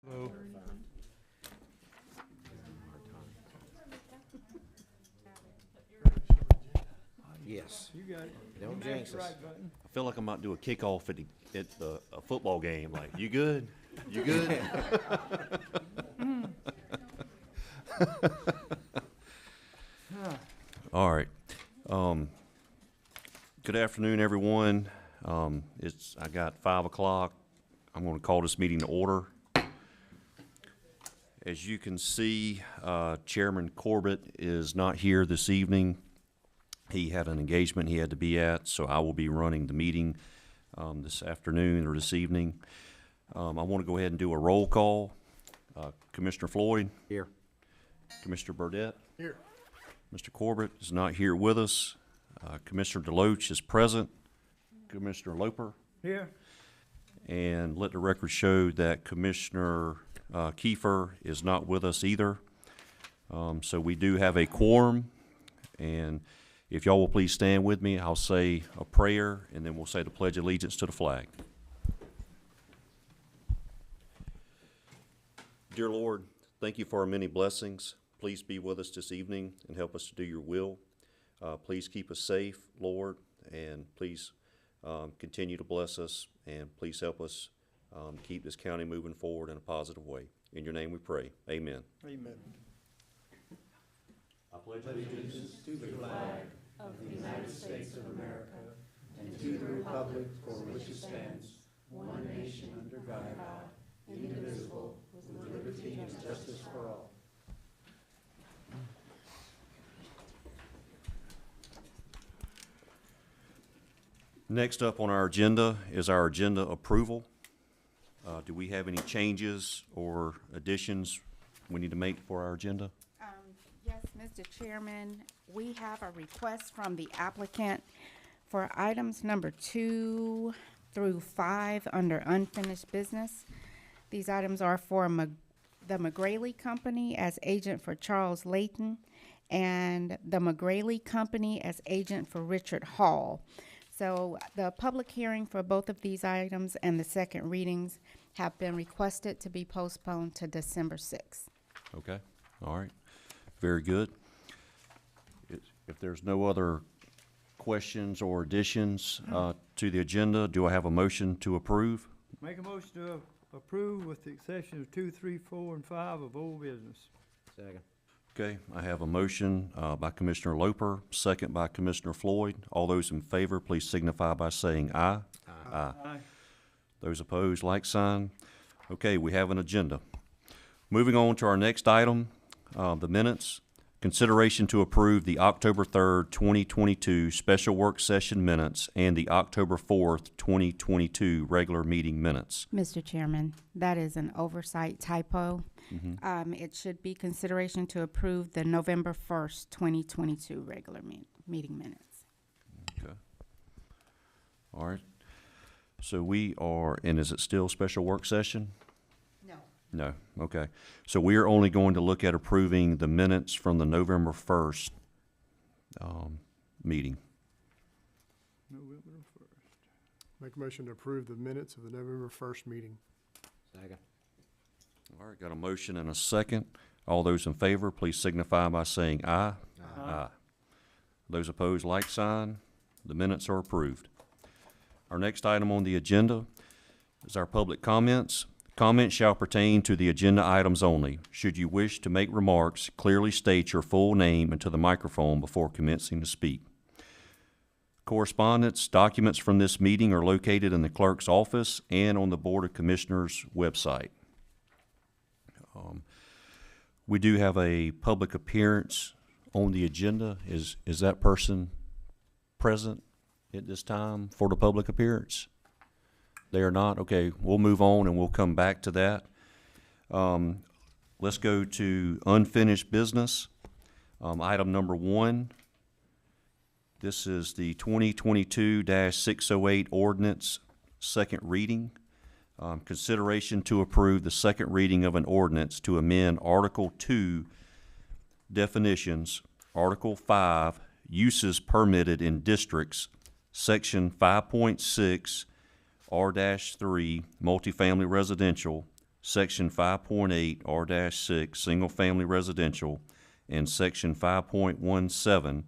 Hello. Yes. You got it. Don't Smash jinx the us. right button. I feel like I'm about to do a kickoff at a football game. Like, you good? You good? All right. Good afternoon, everyone. I got 5 o'clock. I'm going to call this meeting to order. As you can see, Chairman Corbett is not here this evening. He had an engagement he had to be at, so I will be running the meeting this afternoon or this evening. I want to go ahead and do a roll call. Commissioner Floyd? Here. Commissioner Burdette? Here. Mr. Corbett is not here with us. Commissioner Deloach is present. Commissioner Loper? Here. And let the record show that Commissioner Kiefer is not with us either. So we do have a quorum, and if y'all will please stand with me, I'll say a prayer, and then we'll say the Pledge of Allegiance to the flag. Dear Lord, thank you for our many blessings. Please be with us this evening and help us to do your will. Please keep us safe, Lord, and please continue to bless us, and please help us keep this county moving forward in a positive way. In your name we pray. Amen. Amen. I pledge allegiance to the flag of the United States of America and to the republic for which it stands, one nation under God, indivisible, with liberty and justice for all. Next up on our agenda is our agenda approval. Do we have any changes or additions we need to make for our agenda? Yes, Mr. Chairman, we have a request from the applicant for items number 2 through 5 under unfinished business. These items are for the McGraley Company as agent for Charles Layton and the McGraley Company as agent for Richard Hall. So the public hearing for both of these items and the second readings have been requested to be postponed to December 6th. Okay, all right, very good. If there's no other questions or additions to the agenda, do I have a motion to approve? Make a motion to approve with the exception of 2, 3, 4, and 5 of old business. Second. Okay, I have a motion by Commissioner Loper, second by Commissioner Floyd. All those in favor, please signify by saying aye. Aye. Aye. Those opposed, like sign. Okay, we have an agenda. Moving on to our next item, the minutes. Consideration to approve the October 3rd, 2022 special work session minutes and the October 4th, 2022 regular meeting minutes. Mr. Chairman, that is an oversight typo. It should be consideration to approve the November 1st, 2022 regular meeting minutes. Okay. All right. So we are, and is it still special work session? No. No, okay. So we are only going to look at approving the minutes from the November 1st meeting. November 1st. Make a motion to approve the minutes of the November 1st meeting. Second. All right, got a motion and a second. All those in favor, please signify by saying aye. Aye. Those opposed, like sign. The minutes are approved. Our next item on the agenda is our public comments. Comments shall pertain to the agenda items only. Should you wish to make remarks, clearly state your full name into the microphone before commencing to speak. Correspondence, documents from this meeting are located in the clerk's office and on the Board of Commissioners website. We do have a public appearance on the agenda. Is that person present at this time for the public appearance? They are not? Okay, we'll move on and we'll come back to that. Let's go to unfinished business. Item number 1. This is the 2022-608 ordinance, second reading. Consideration to approve the second reading of an ordinance to amend Article 2 definitions, Article 5 uses permitted in districts, Section 5.6 R-3 multifamily residential, Section 5.8 R-6, Single-Family Residential, and Section 5.17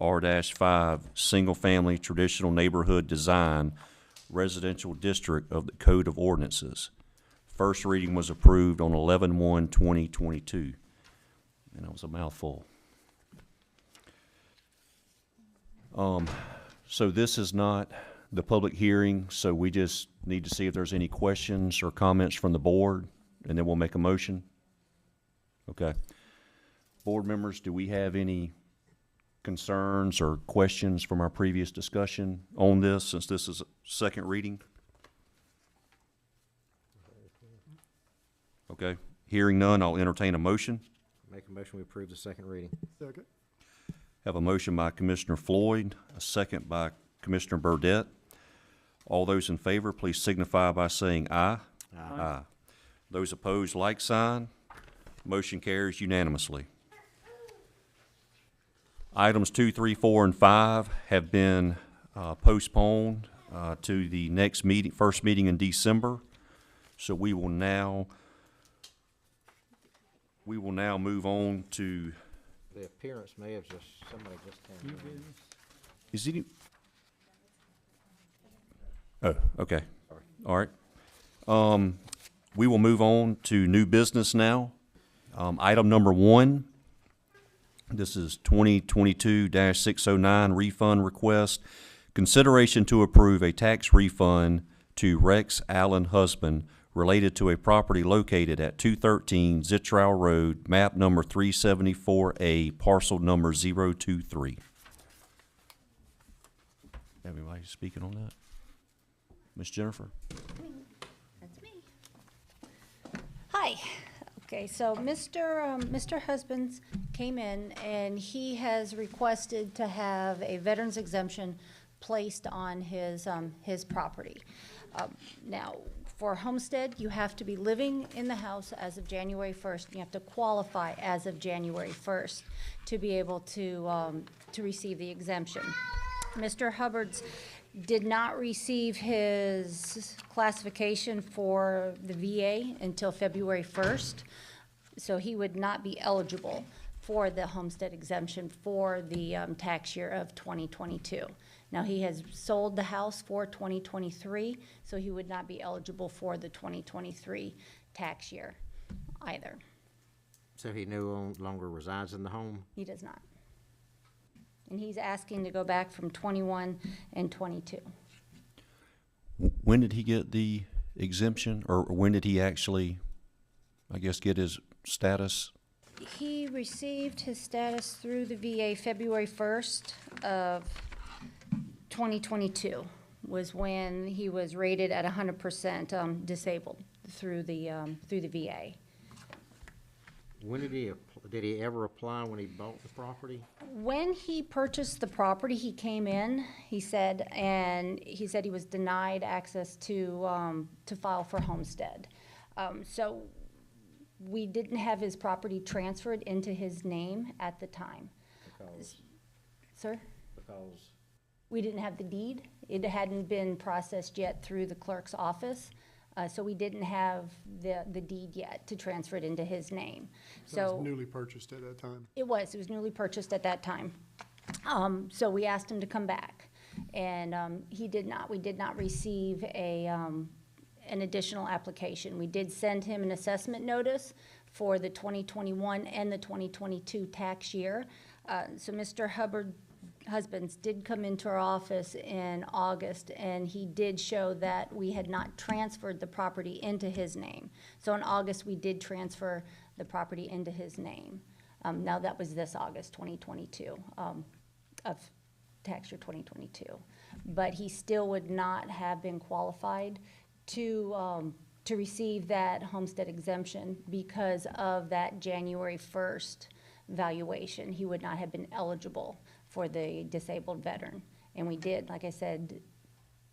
R-5, Single-Family Traditional Neighborhood Design Residential District of the Code of Ordinances. First reading was approved on 11/1/2022, and that was a mouthful. So this is not the public hearing, so we just need to see if there's any questions or comments from the board, and then we'll make a motion. Okay. Board members, do we have any concerns or questions from our previous discussion on this, since this is a second reading? Okay. Hearing none, I'll entertain a motion. Make a motion, we approve the second reading. Second. Have a motion by Commissioner Floyd, a second by Commissioner Burdette. All those in favor, please signify by saying aye. Aye. Those opposed, like sign. Motion carries unanimously. Items 2, 3, 4, and 5 have been postponed to the next meeting, first meeting in December. So we will now move on to. The appearance may have just, somebody just came in. Is he? Oh, okay. All right. We will move on to new business now. Item number 1. This is 2022-609 refund request. Consideration to approve a tax refund to Rex Allen Husband related to a property located at 213 Zittrow Road, map number 374A, parcel number 023. Everybody speaking on that? Miss Jennifer? That's me. Hi. Okay, so Mr. Husbands came in and he has requested to have a veteran's exemption placed on his property. Now, for homestead, you have to be living in the house as of January 1st. You have to qualify as of January 1st to be able to receive the exemption. Mr. Hubbard's did not receive his classification for the VA until February 1st, so he would not be eligible for the homestead exemption for the tax year of 2022. Now, he has sold the house for 2023, so he would not be eligible for the 2023 tax year either. So he no longer resides in the home? He does not. And he's asking to go back from 21 and 22. When did he get the exemption, or when did he actually, I guess, get his status? He received his status through the VA February 1st of 2022 was when he was rated at 100% disabled through the VA. When did he ever apply when he bought the property? When he purchased the property, he came in, he said he was denied access to file for homestead. So we didn't have his property transferred into his name at the time. Because? Sir? Because? We didn't have the deed. It hadn't been processed yet through the clerk's office. So we didn't have the deed yet to transfer it into his name. So it was newly purchased at that time. It was newly purchased at that time. So we asked him to come back, and he did not. We did not receive an additional application. We did send him an assessment notice for the 2021 and the 2022 tax year. So Mr. Husbands did come into our office in August, and he did show that we had not transferred the property into his name. So in August, we did transfer the property into his name. Now that was this August 2022, of tax year 2022. But he still would not have been qualified to receive that homestead exemption because of that January 1st valuation. He would not have been eligible for the disabled veteran. And we did, like I said,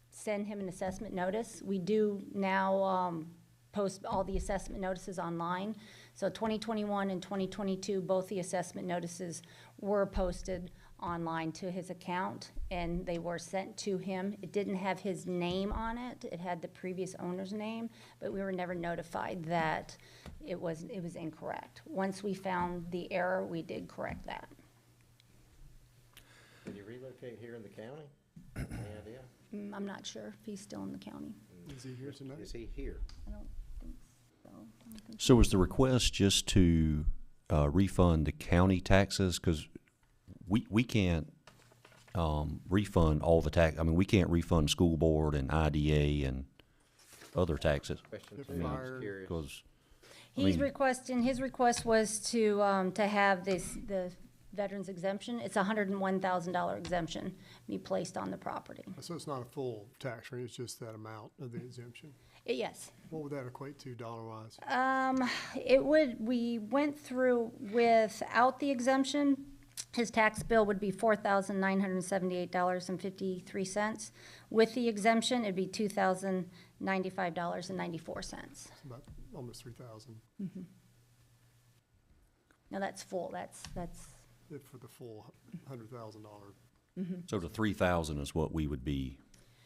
send him an assessment notice. We do now post all the assessment notices online. So 2021 and 2022, both the assessment notices were posted online to his account, and they were sent to him. It didn't have his name on it. It had the previous owner's name, but we were never notified that it was incorrect. Once we found the error, we did correct that. Did he relocate here in the county? Any idea? I'm not sure if he's still in the county. Is he here tonight? Is he here? I don't think so. I don't think So was the request just to refund the county taxes? Because we can't refund all the tax, I mean, we can't refund school board and IDA and other taxes. Question If two, I was fired- curious. Because, He's requesting, his request was to have the veterans exemption. It's a $101,000 exemption be placed on the property. So it's not a full tax rate, it's just that amount of the exemption. Yes. What would that equate to dollar-wise? We went through without the exemption, his tax bill would be $4,978.53. With the exemption, it'd be $2,095.94. It's about almost 3,000 Now, that's full, that's, for the full $100,000. so the 3,000 is what we would be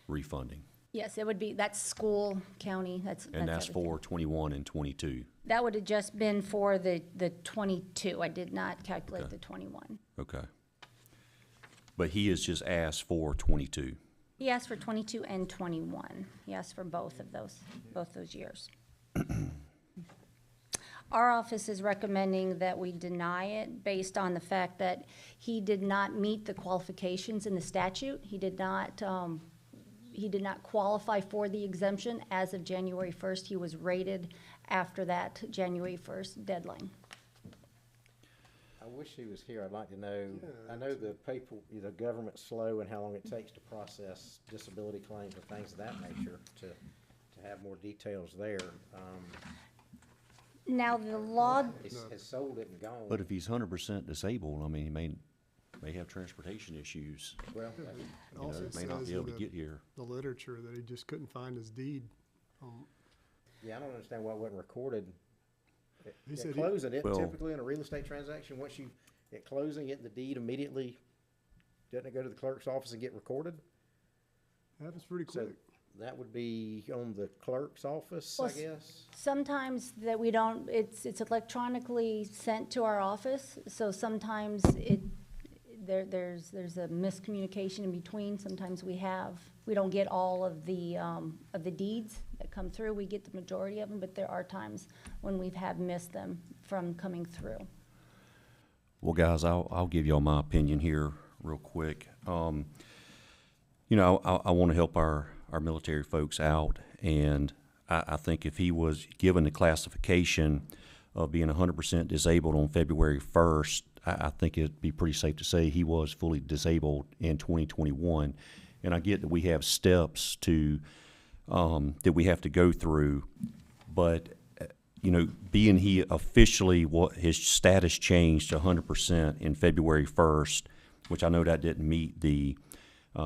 refunding. yes, it would be, that's school, county, that's And that's everything. for 21 and 22. That would have just been for the 22. I did not calculate Okay. the 21. Okay. But he has just asked for 22. He asked for 22 and 21. He asked for both those years. Our office is recommending that we deny it based on the fact that he did not meet the qualifications in the statute. He did not qualify for the exemption as of January 1st. He was rated after that January 1st deadline. I wish he was here. I'd like to know, I know the government's slow and how long it takes to process disability claims and things of that nature, to have more details there. Now, the law, Has sold it and gone. But if he's 100% disabled, I mean, he may have transportation issues. Well, It You know, also may not says be able in to get here. the literature that he just couldn't find his deed. yeah, I don't understand why it wasn't recorded. He At said he- closing, it Well- typically in a real estate transaction, once you, at closing, get the deed immediately, doesn't it go to the clerk's office and get recorded? Happens pretty So quick. that would be on the clerk's office, I Well, guess? sometimes that we don't, it's electronically sent to our office, so sometimes there's a miscommunication in between. Sometimes we don't get all of the deeds that come through. We get the majority of them, but there are times when we've missed them from coming through. Well, guys, I'll give y'all my opinion here real quick. You know, I want to help our military folks out, and I think if he was given the classification of being 100% disabled on February 1st, I think it'd be pretty safe to say he was fully disabled in 2021. And I get that we have steps that we have to go through, but you know, being he officially, his status changed to 100% in February 1st, which I know that didn't meet the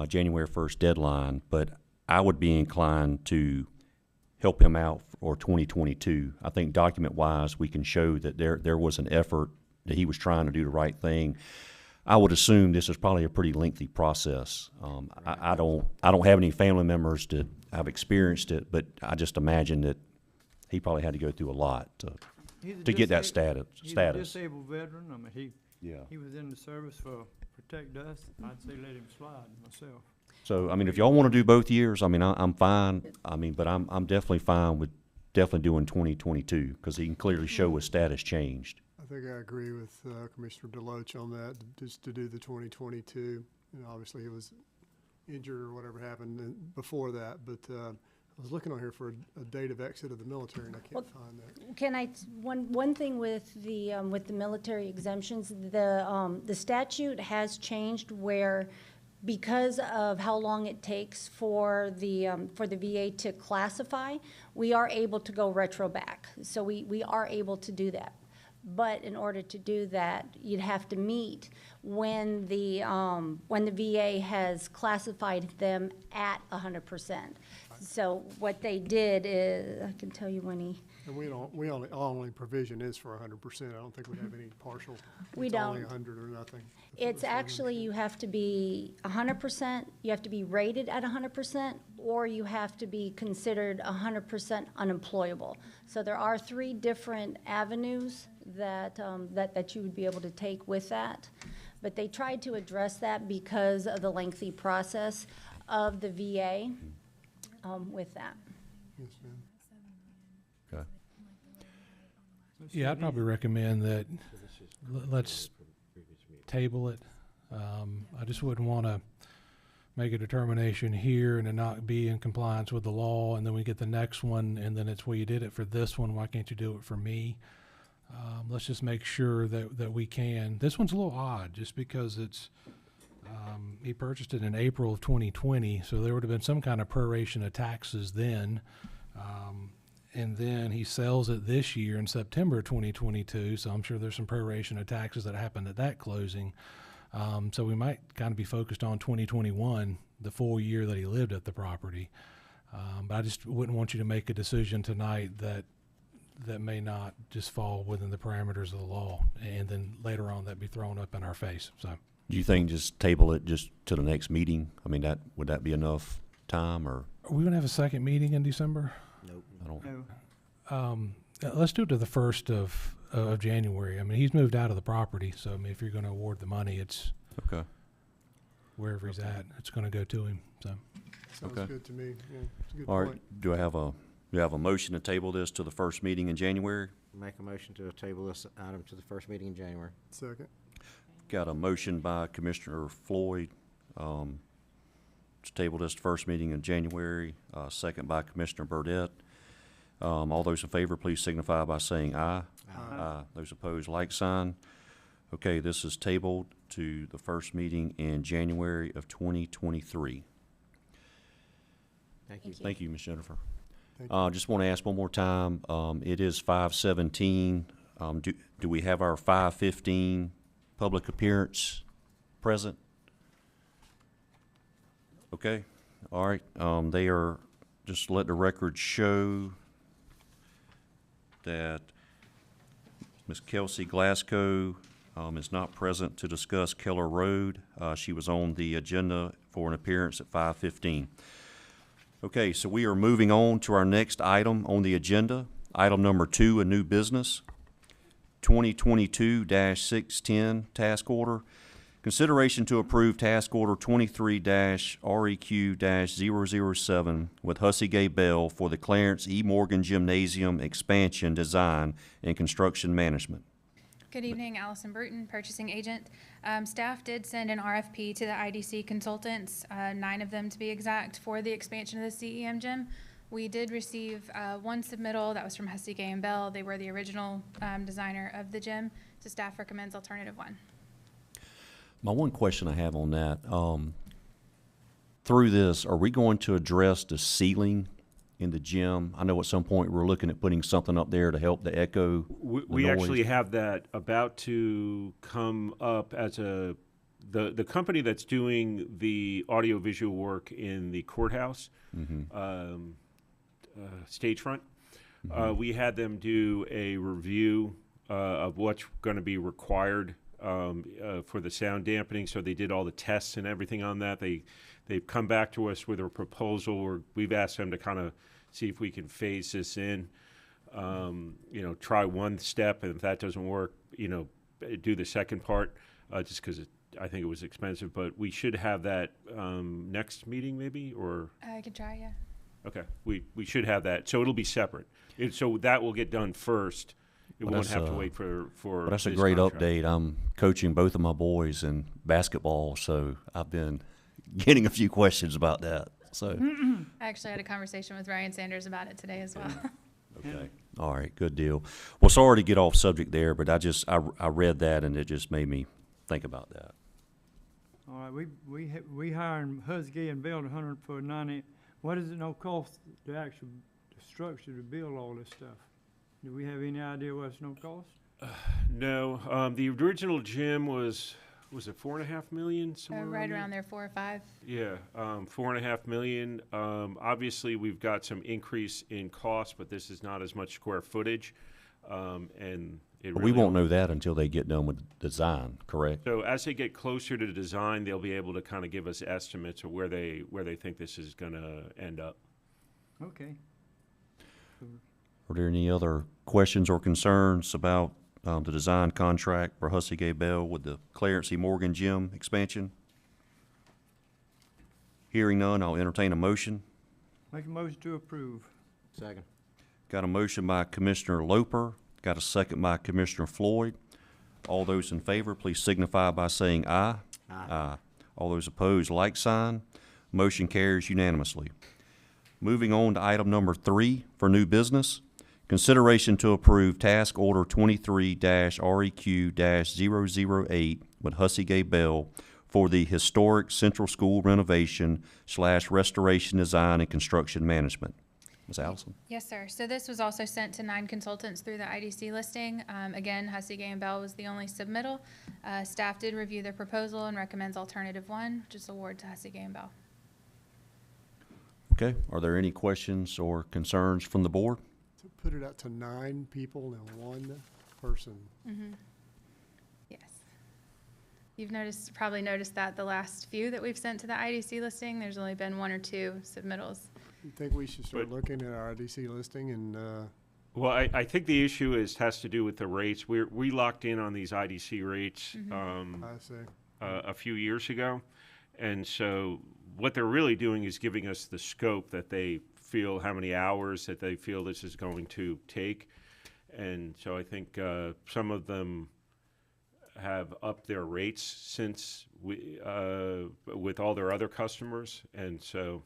January 1st deadline, but I would be inclined to help him out for 2022. I think document-wise, we can show that there was an effort, that he was trying to do the right thing. I would assume this is probably a pretty lengthy process. I don't have any family members that have experienced it, but I just imagine that he probably had to go through a lot He's a to get that disab- status. He's a disabled veteran. I mean, Yeah. he was in the service for protect us. I'd say let him slide myself. So, I mean, if y'all want to do both years, I mean, I'm fine. I mean, but I'm definitely fine with definitely doing 2022, because he can clearly show his status changed. I think I agree with Commissioner Deloach on that, just to do the 2022. You know, obviously, he was injured or whatever happened before that, but I was looking on here for a date of exit of the military, and I can't find that. Can I, one thing with the military exemptions, the statute has changed where, because of how long it takes for the VA to classify, we are able to go retro back. So we are able to do that. But in order to do that, you'd have to meet when the VA has classified them at 100%. So what they did is, I can tell you when he, And only provision is for 100%. I don't think we have any partial. We It's only don't. 100 or nothing. it's actually, you have to be 100%, you have to be rated at 100%, or you have to be considered 100% unemployable. So there are 3 different avenues that you would be able to take with that. But they tried to address that because of the lengthy process of the VA with that. Yes, ma'am. Okay. Yeah, I'd probably recommend that let's table it. I just wouldn't want to make a determination here and it not be in compliance with the law, and then we get the next one, and then it's, well, you did it for this one, why can't you do it for me? Let's just make sure that we can. This one's a little odd, just because it's, he purchased it in April of 2020, so there would have been some kind of proration of taxes then. And then he sells it this year in September 2022, so I'm sure there's some proration of taxes that happened at that closing. So we might kind of be focused on 2021, the full year that he lived at the property. But I just wouldn't want you to make a decision tonight that may not just fall within the parameters of the law, and then later on that be thrown up in our face, so. Do you think just table it just to the next meeting? I mean, would that be enough time, or? Are we gonna have a second meeting in December? Nope. I don't, No, Let's do it to the 1st of January. I mean, he's moved out of the property, so I mean, if you're gonna award the money, it's okay. wherever he's at, it's gonna go to him, so. Sounds Okay. good to me. Yeah, it's a good All right, point. do you have a motion to table this to the first meeting in January? Make a motion to table this item to the first meeting in January. Second. Got a motion by Commissioner Floyd, to table this first meeting in January, second by Commissioner Burdette. All those in favor, please signify by saying aye. Aye. Those opposed, like sign. Okay, this is tabled to the first meeting in January of 2023. Thank you. Thank you, Ms. Jennifer. Thank you. Just want to ask one more time, it is 5:17. Do we have our 5:15 public appearance present? Okay, all right, they are, just let the record show that Ms. Kelsey Glasgow is not present to discuss Keller Road. She was on the agenda for an appearance at 5:15. Okay, so we are moving on to our next item on the agenda. Item number 2, a new business. 2022-610 task order. Consideration to approve task order 23-REQ-007 with Hussey Gay Bell for the Clarence E. Morgan Gymnasium expansion design and construction management. Good evening, Allison Bruton, purchasing agent. Staff did send an RFP to the IDC consultants, 9 of them to be exact, for the expansion of the CEM gym. We did receive one submittal that was from Hussey Gay and Bell. They were the original designer of the gym, so staff recommends alternative 1. My one question I have on that, through this, are we going to address the ceiling in the gym? I know at some point we're looking at putting something up there to help the echo. We actually have that about to come up as the company that's doing the audiovisual work in the courthouse, stage front. We had them do a review of what's going to be required for the sound dampening. So they did all the tests and everything on that. They've come back to us with a proposal where we've asked them to kind of see if we can phase this in. Try one step, and if that doesn't work, do the second part, just because I think it was expensive. But we should have that next meeting, maybe, or I could try, yeah. okay, we should have that. So it'll be separate. So that will get done first. We Well, won't that's, have to wait for. But that's a this great contract. update. I'm coaching both of my boys in basketball, so I've been getting a few questions about that. So, I actually had a conversation with Ryan Sanders about it today as well. okay, all right, good deal. Well, sorry to get off subject there, but I read that and it just made me think about that. all right, we hiring Hussey and Bell for 90. What does it no cost the actual structure to build all this stuff? Do we have any idea what it's no cost? No, the original gym was it 4.5 million, somewhere Right around around there, 4 or 5. there? Yeah, 4.5 million. Obviously, we've got some increase in cost, but this is not as much square footage, and it We really won't know that until they get done with the design, correct? So as they get closer to the design, they'll be able to kind of give us estimates of where they think this is going to end up. Okay. Are there any other questions or concerns about the design contract for Hussey Gay Bell with the Clarence E. Morgan Gym expansion? Hearing none, I'll entertain a motion. Make a motion to approve. Second. Got a motion by Commissioner Loper, got a second by Commissioner Floyd. All those in favor, please signify by saying aye. Aye. All those opposed, like sign. Motion carries unanimously. Moving on to item number 3 for new business. Consideration to approve Task Order 23-REQ-008 with Hussey Gay Bell for the historic Central School renovation / restoration design and construction management. Ms. Allison? Yes, sir. So this was also sent to 9 consultants through the IDC listing. Again, Hussey Gay and Bell was the only submittal. Staff did review their proposal and recommends alternative 1, which is award to Hussey Gay and Bell. Okay, are there any questions or concerns from the board? To put it out to 9 people and 1 person. Yes. You've probably noticed that the last few that we've sent to the IDC listing, there's only been 1 or 2 submittals. You think we should start But- looking at our IDC listing and, Well, I think the issue has to do with the rates. We locked in on these IDC rates I say, a few years ago, and so what they're really doing is giving us the scope that they feel, how many hours that they feel this is going to take, and so I think some of them have upped their rates since with all their other customers, and so.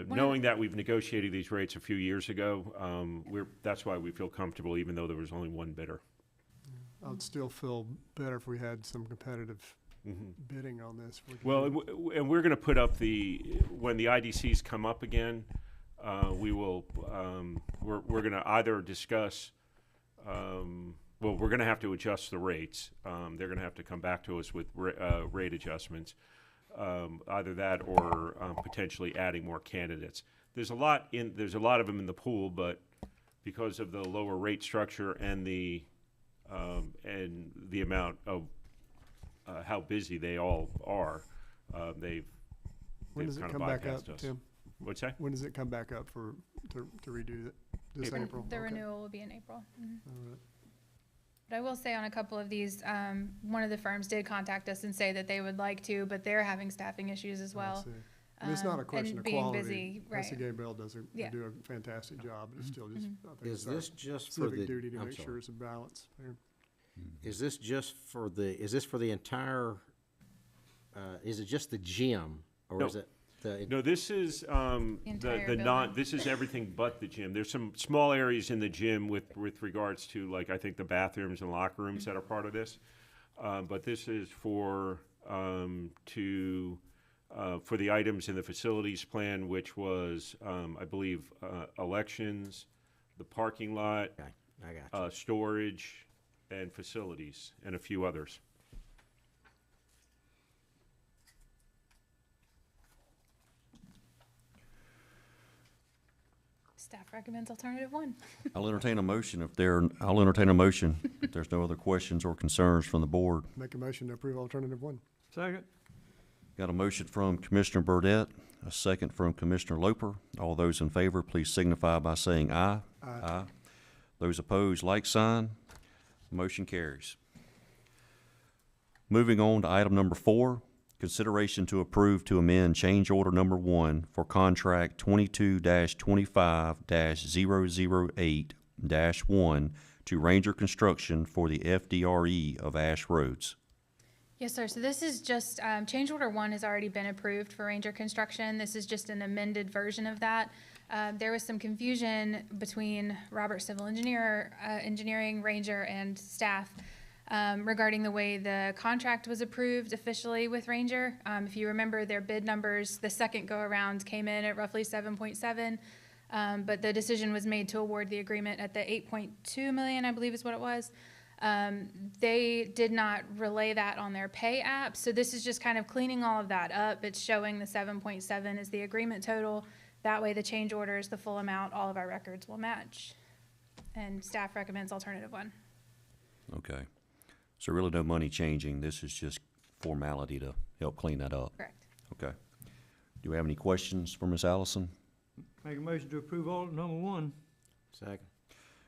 Knowing that we've negotiated these rates a few years ago, that's why we feel comfortable, even though there was only 1 bidder. I would still feel better if we had some competitive bidding on this. We could Well, do- and we're going to put up when the IDCs come up again, we will, we're going to either discuss, well, we're going to have to adjust the rates. They're going to have to come back to us with rate adjustments. Either that or potentially adding more candidates. There's a lot of them in the pool, but because of the lower rate structure and the amount of how busy they all are, When they've does it kind come of back bypassed up, us. Tim? What's that? When does it come back up to redo it? This April. April? The Okay. renewal will be in April. All right. But I will say on a couple of these, one of the firms did contact us and say that they would like to, but they're having staffing issues as I well. see. And it's not a and question of being quality. busy, Hussey right. Gay Bell they Yeah. do a fantastic job, but it's still just, I think Is it's our this just for civic the, duty to I'm make sure sorry, it's a balance there. is this just for is this for the entire, is it just the gym? Or No. is it the, No, this is entire the non. building. This is everything but the gym. There's some small areas in the gym with regards to, like, I think the bathrooms and locker rooms that are part of this. But this is for for the items in the facilities plan, which was I believe elections, the parking lot, okay, I got you. storage, and facilities, and a few others. Staff recommends alternative 1. I'll entertain a motion if there's no other questions or concerns from the board. Make a motion to approve alternative 1. Second. Got a motion from Commissioner Burdette, a second from Commissioner Loper. All those in favor, please signify by saying aye. Aye. Those opposed, like sign. Motion carries. Moving on to item number 4, consideration to approve to amend change order number 1 for contract 22-25-008-1 to Ranger Construction for the FDRE of Ash Roads. Yes, sir. So this is just, change order 1 has already been approved for Ranger Construction. This is just an amended version of that. There was some confusion between Robert Civil Engineering, Ranger, and staff regarding the way the contract was approved officially with Ranger. If you remember, their bid numbers, the second go-around came in at roughly 7.7. But the decision was made to award the agreement at the 8.2 million, I believe is what it was. They did not relay that on their pay app, so this is just kind of cleaning all of that up. It's showing the 7.7 is the agreement total. That way the change order is the full amount, all of our records will match. And staff recommends alternative one. Okay. So really no money changing, this is just formality to help clean that up? Correct. Okay. Do we have any questions for Ms. Allison? Make a motion to approve alternate number 1. Second.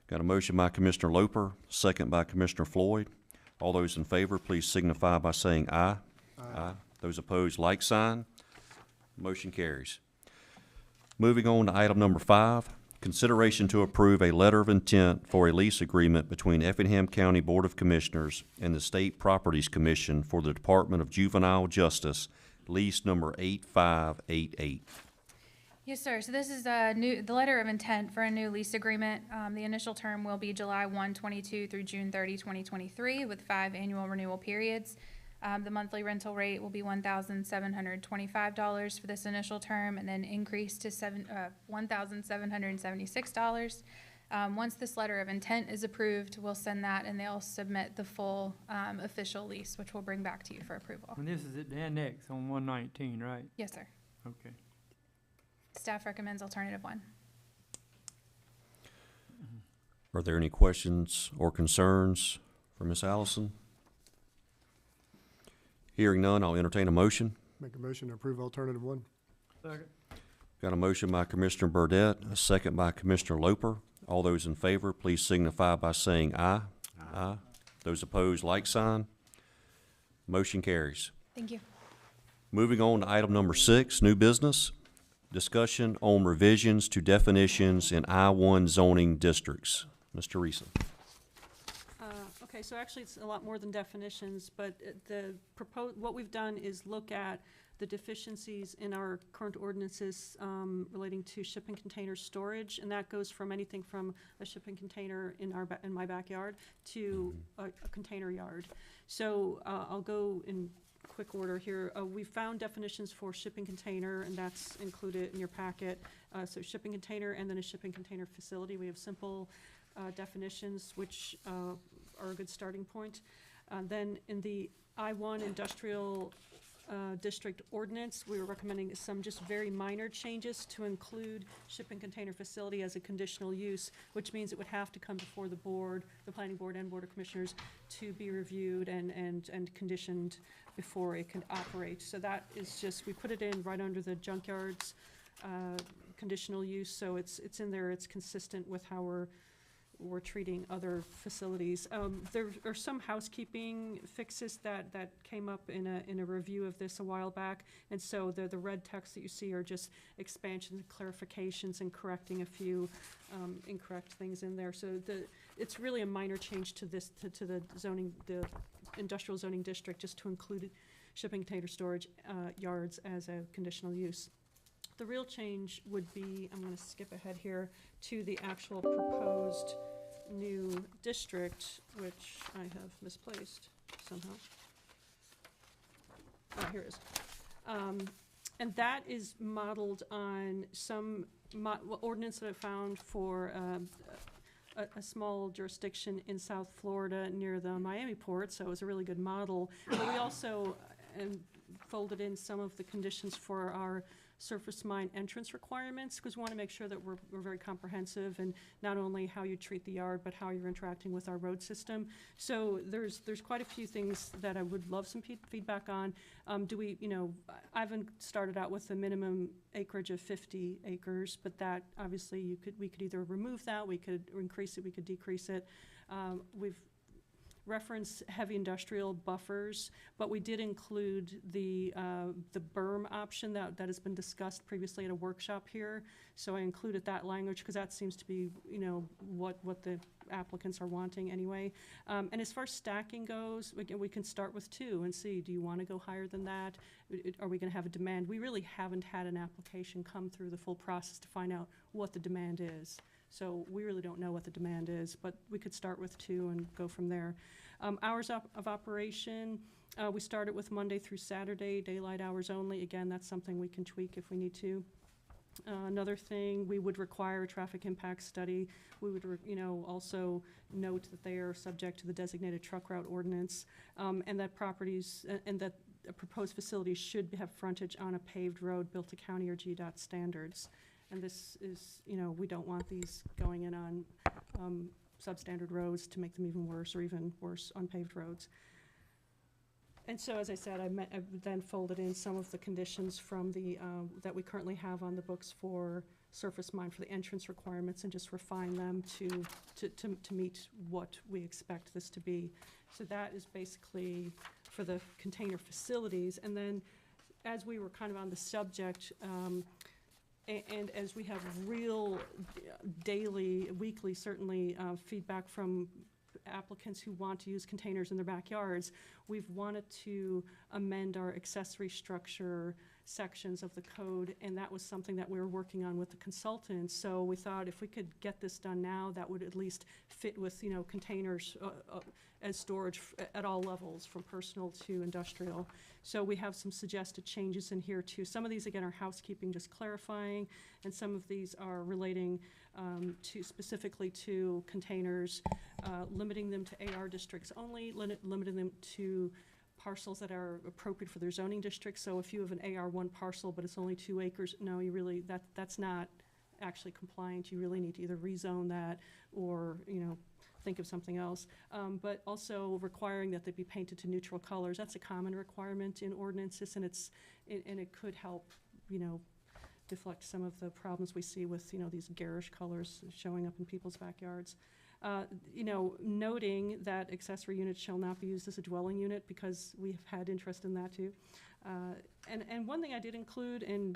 Got a motion by Commissioner Loper, second by Commissioner Floyd. All those in favor, please signify by saying aye. Aye. Those opposed, like sign. Motion carries. Moving on to item number 5, consideration to approve a letter of intent for a lease agreement between Effingham County Board of Commissioners and the State Properties Commission for the Department of Juvenile Justice, lease number 8588. Yes, sir. So this is the letter of intent for a new lease agreement. The initial term will be July 1, 22 through June 30, 2023, with 5 annual renewal periods. The monthly rental rate will be $1,725 for this initial term, and then increase to $1,776. Once this letter of intent is approved, we'll send that, and they'll submit the full official lease, which we'll bring back to you for approval. And this is at the annex on 119, right? Yes, sir. Okay. Staff recommends alternative 1. Are there any questions or concerns for Ms. Allison? Hearing none, I'll entertain a motion. Make a motion to approve alternative 1. Second. Got a motion by Commissioner Burdette, a second by Commissioner Loper. All those in favor, please signify by saying aye. Aye. Those opposed, like sign. Motion carries. Thank you. Moving on to item number 6, new business. Discussion on revisions to definitions in I-1 zoning districts. Mr. Reeson. Okay, so actually it's a lot more than definitions, but what we've done is look at the deficiencies in our current ordinances relating to shipping container storage, and that goes from anything from a shipping container in my backyard to a container yard. So I'll go in quick order here. We found definitions for shipping container, and that's included in your packet. So shipping container and then a shipping container facility. We have simple definitions, which are a good starting point. Then in the I-1 industrial district ordinance, we were recommending some just very minor changes to include shipping container facility as a conditional use, which means it would have to come before the board, the planning board and board of commissioners, to be reviewed and conditioned before it can operate. So that is just, we put it in right under the junkyards conditional use, so it's in there, it's consistent with how we're treating other facilities. There are some housekeeping fixes that came up in a review of this a while back, and so the red text that you see are just expansions, clarifications, and correcting a few incorrect things in there. So it's really a minor change to this to the zoning, the industrial zoning district, just to include shipping container storage yards as a conditional use. The real change would be, I'm going to skip ahead here to the actual proposed new district, which I have misplaced somehow. Here it is. And that is modeled on some ordinance that I found for a small jurisdiction in South Florida near the Miami port, so it was a really good model. But we also folded in some of the conditions for our surface mine entrance requirements, because we want to make sure that we're very comprehensive, and not only how you treat the yard, but how you're interacting with our road system. So there's quite a few things that I would love some feedback on. I haven't started out with a minimum acreage of 50 acres, but that obviously we could either remove that, we could increase it, we could decrease it. We've reference heavy industrial buffers, but we did include the berm option that has been discussed previously at a workshop here. So I included that language because that seems to be, what the applicants are wanting anyway. And as far as stacking goes, we can start with 2 and see, do you want to go higher than that? Are we going to have a demand? We really haven't had an application come through the full process to find out what the demand is. So we really don't know what the demand is, but we could start with 2 and go from there. Hours of operation, we started with Monday through Saturday, daylight hours only. Again, that's something we can tweak if we need to. Another thing, we would require a traffic impact study. We would, also note that they are subject to the designated truck route ordinance, and that properties, and that proposed facilities should have frontage on a paved road built to county or GDOT standards. And this is, we don't want these going in on substandard roads to make them even worse, or even worse on paved roads. And so, as I said, I then folded in some of the conditions from the, that we currently have on the books for surface mine for the entrance requirements, and just refine them to meet what we expect this to be. So that is basically for the container facilities. And then, as we were kind of on the subject, and as we have real daily, weekly, certainly, feedback from applicants who want to use containers in their backyards, we've wanted to amend our accessory structure sections of the code, and that was something that we were working on with the consultant. So we thought if we could get this done now, that would at least fit with, containers as storage at all levels, from personal to industrial. So we have some suggested changes in here too. Some of these, again, are housekeeping, just clarifying, and some of these are relating to specifically to containers, limiting them to AR districts only, limiting them to parcels that are appropriate for their zoning district. So if you have an AR1 parcel, but it's only 2 acres, no, you really, that's not actually compliant. You really need to either rezone that or, think of something else. But also requiring that they be painted to neutral colors. That's a common requirement in ordinances, and it could help, deflect some of the problems we see with, these garish colors showing up in people's backyards. Noting that accessory units shall not be used as a dwelling unit, because we've had interest in that too. And one thing I did include, and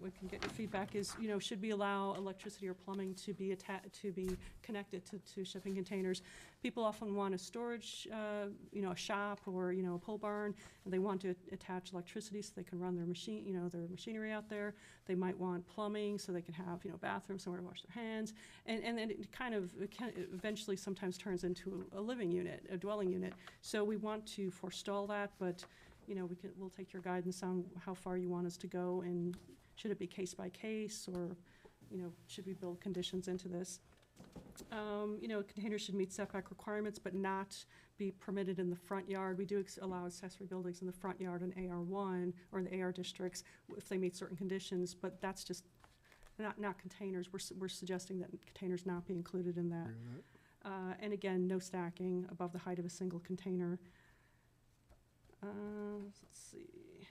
we can get your feedback, is, should we allow electricity or plumbing to be connected to shipping containers? People often want a storage, a shop or, a pole barn, and they want to attach electricity so they can run their their machinery out there. They might want plumbing so they can have, bathrooms, somewhere to wash their hands. And then it eventually sometimes turns into a living unit, a dwelling unit. So we want to forestall that, but we'll take your guidance on how far you want us to go, and should it be case by case, or, should we build conditions into this? Containers should meet setback requirements, but not be permitted in the front yard. We do allow accessory buildings in the front yard in AR1 or in the AR districts if they meet certain conditions, but that's just not containers. We're suggesting that containers not be included in that. And again, no stacking above the height of a single container. Let's see.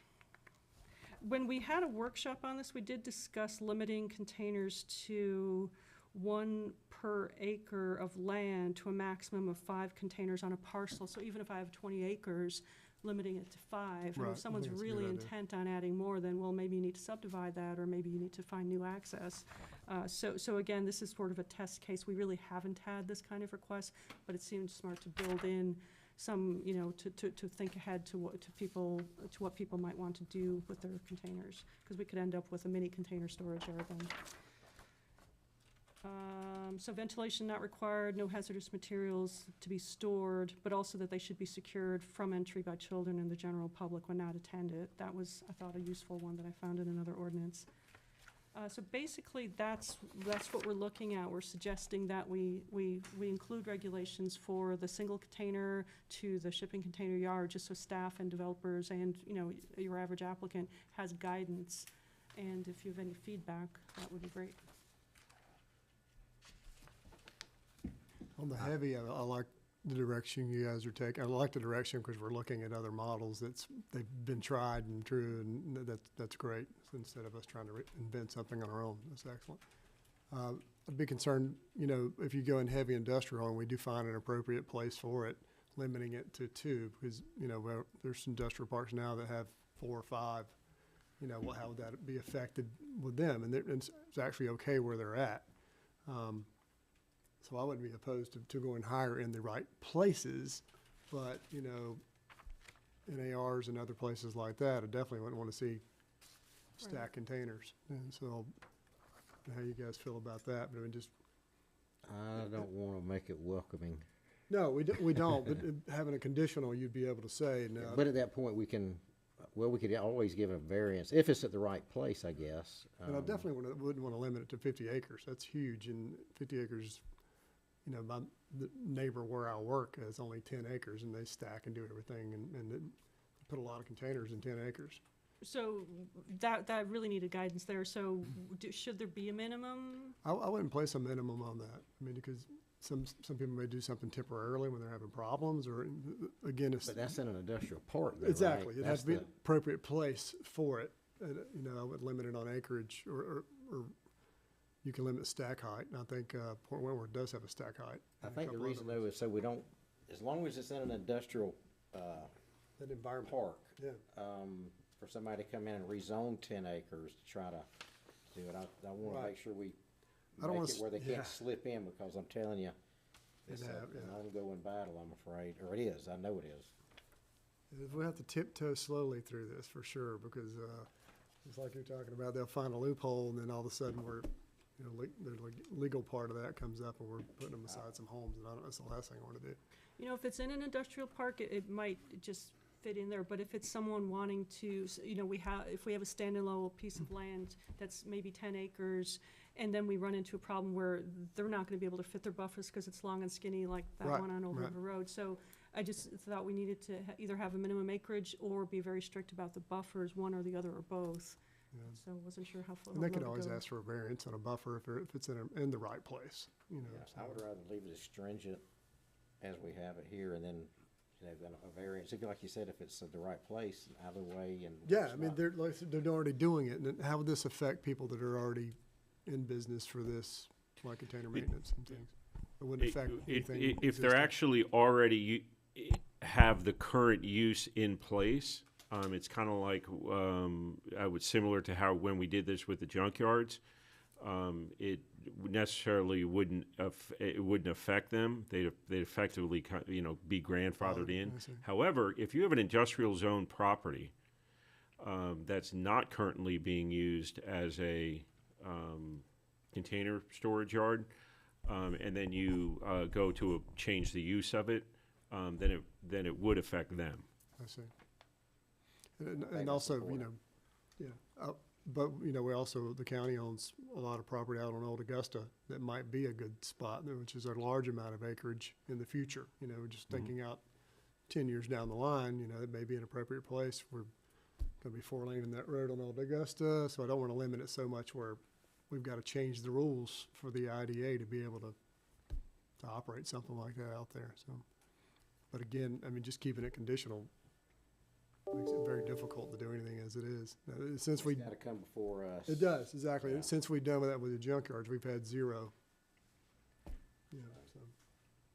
When we had a workshop on this, we did discuss limiting containers to 1 per acre of land to a maximum of 5 containers on a parcel. So even if I have 20 acres, limiting it to 5. And if someone's really intent on adding more, then, well, maybe you need to subdivide that, or maybe you need to find new access. So again, this is sort of a test case. We really haven't had this kind of request, but it seemed smart to build in some, to think ahead to what people might want to do with their containers, because we could end up with a mini container storage area then. So ventilation not required, no hazardous materials to be stored, but also that they should be secured from entry by children and the general public when not attended. That was, I thought, a useful one that I found in another ordinance. So basically, that's what we're looking at. We're suggesting that we include regulations for the single container to the shipping container yard, just so staff and developers and, your average applicant has guidance. And if you have any feedback, that would be great. On the heavy, I like the direction you guys are taking. I like the direction because we're looking at other models they've been tried and true, and that's great. So instead of us trying to invent something on our own, that's excellent. I'd be concerned, if you go in heavy industrial and we do find an appropriate place for it, limiting it to 2, because, there's some industrial parks now that have 4 or 5. How would that be affected with them? And it's actually okay where they're at. So I wouldn't be opposed to going higher in the right places, but, in ARs and other places like that, I definitely wouldn't want to see stacked containers. And so, I don't know how you guys feel about that, but I don't want to make it welcoming. No, we don't, but having a conditional, you'd be able to say, no. But at that point, we can Well, we could always give a variance, if it's at the right place, I guess. And I definitely wouldn't want to limit it to 50 acres. That's huge, and 50 acres, you know, the neighbor where I work has only 10 acres, and they stack and do everything, and it put a lot of containers in 10 acres. So that really needed guidance there. So should there be a minimum? I wouldn't place a minimum on that. I mean, because some people may do something temporarily when they're having problems, or again, if But that's in an industrial park, though, exactly, right? it That's has to be the- an appropriate place for it. And, you know, I would limit it on acreage, or you can limit stack height. And I think Port Wentworth does have a stack height. I and a think the couple reason other though is so we don't, as long as it's in an industrial, That environment. park, Yeah. for somebody to come in and rezone 10 acres to try to do it, I wanna Right. make sure we I don't make wanna it where they yeah. can't slip in, because I'm telling you, it's It a- have, an yeah. ongoing battle, I'm afraid, or it is, I know it is. If we have to tiptoe slowly through this, for sure, because it's like you're talking about, they'll find a loophole, and then all of a sudden we're, you know, the legal part of that comes up, and we're putting them aside some homes, and that's the last thing I want to do. You know, if it's in an industrial park, it might just fit in there, but if it's someone wanting to, you know, if we have a standalone piece of land that's maybe 10 acres, and then we run into a problem where they're not gonna be able to fit their buffers because it's long and skinny like that Right, one on Old right. River Road. So I just thought we needed to either have a minimum acreage or be very strict about the buffers, one or the other or both. Yeah. So I wasn't sure how far. And they low could to always go. ask for a variance on a buffer if it's in the right place, you know. Yeah, so. I would rather leave it as stringent as we have it here, and then, you know, then a variance, if, like you said, if it's at the right place, out of the way, and. Yeah, it's I mean, not- they're already doing it, and then how would this affect people that are already in business for this, like container maintenance and things? It wouldn't affect anything. If they're existing. actually already have the current use in place, it's kind of like, I would, similar to how when we did this with the junkyards, it necessarily wouldn't affect them. They'd effectively, you know, be grandfathered in. I see. However, if you have an industrial zone property that's not currently being used as a container storage yard, and then you go to change the use of it, then it would affect them. I see. Maybe And that's also, you important. know, yeah, but, you know, we also, the county owns a lot of property out on Old Augusta that might be a good spot, which is a large amount of acreage in the future. You know, just thinking out 10 years down the line, you know, it may be an appropriate place. We're gonna be 4-laning that road on Old Augusta, so I don't wanna limit it so much where we've gotta change the rules for the IDA to be able to operate something like that out there, so. But again, I mean, just keeping it conditional makes it very difficult to do anything as it is. Now, since It's we, gotta come before us. it does, exactly. Yeah. Since we've done that with the junkyards, we've had 0. Yeah, so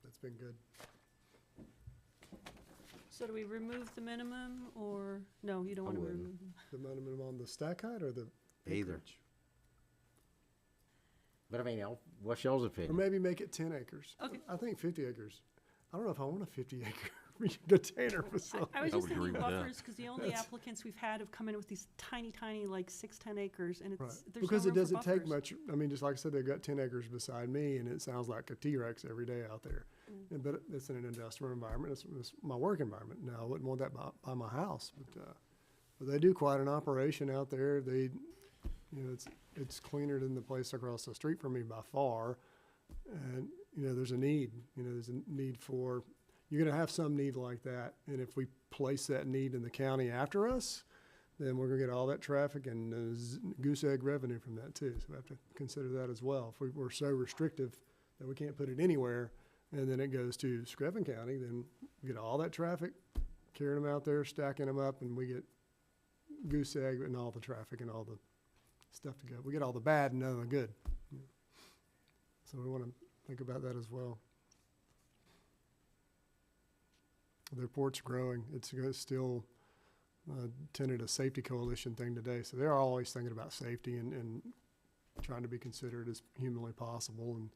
that's been good. So do we remove the minimum, or, no, you don't I wanna wouldn't. remove? The minimum on the stack height or the Either. acreage? But I mean, what's y'all's Or opinion? maybe make it 10 acres. Okay. I think 50 acres. I don't know if I want a 50-acre container facility. I was I just would agree thinking with that. buffers, because the only That's- applicants we've had have come in with these tiny, like 6-10 acres, and Right. it's, there's no Because it room for doesn't take buffers. much, I mean, just like I said, they've got 10 acres beside me, and it sounds like a T-Rex every day out there. But it's in an industrial environment, it's my work environment. Now, I wouldn't want that by my house, but they do quite an operation out there. They, you know, it's cleaner than the place across the street from me by far. And, you know, there's a need, for, you're gonna have some need like that. And if we place that need in the county after us, then we're gonna get all that traffic and goose egg revenue from that too. So we have to consider that as well. If we're so restrictive that we can't put it anywhere, and then it goes to Screven County, then we get all that traffic, carrying them out there, stacking them up, and we get goose egg and all the traffic and all the stuff to go. We get all the bad and none of the good. So we wanna think about that as well. The report's growing. It's still attended a safety coalition thing today. So they're always thinking about safety and trying to be considerate as humanly possible. And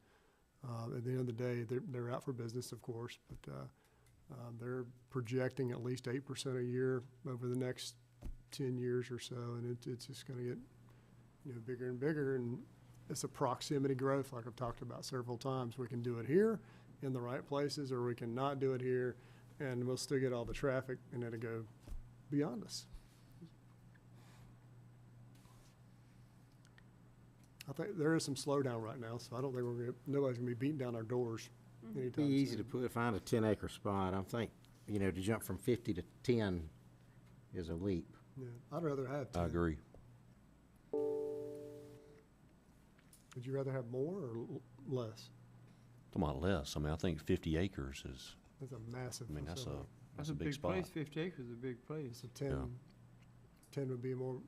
at the end of the day, they're out for business, of course, but they're projecting at least 8% a year over the next 10 years or so. And it's just going to get, you know, bigger and bigger. And it's a proximity growth, like I've talked about several times. We can do it here in the right places, or we can not do it here, and we'll still get all the traffic, and it'll go beyond us. I think there is some slowdown right now, so I don't think nobody's gonna be beating down our doors Mm-hmm. It'd be anytime easy to soon. find a 10-acre spot. I think, to jump from 50 to 10 is a leap. Yeah, I'd rather have 10. I agree. Would you rather have more or less? Talking about less, I mean, I think 50 acres is, That's a massive I mean, that's facility. a big spot. place, 50 acres is a big place, So 10, Yeah. 10 would be more,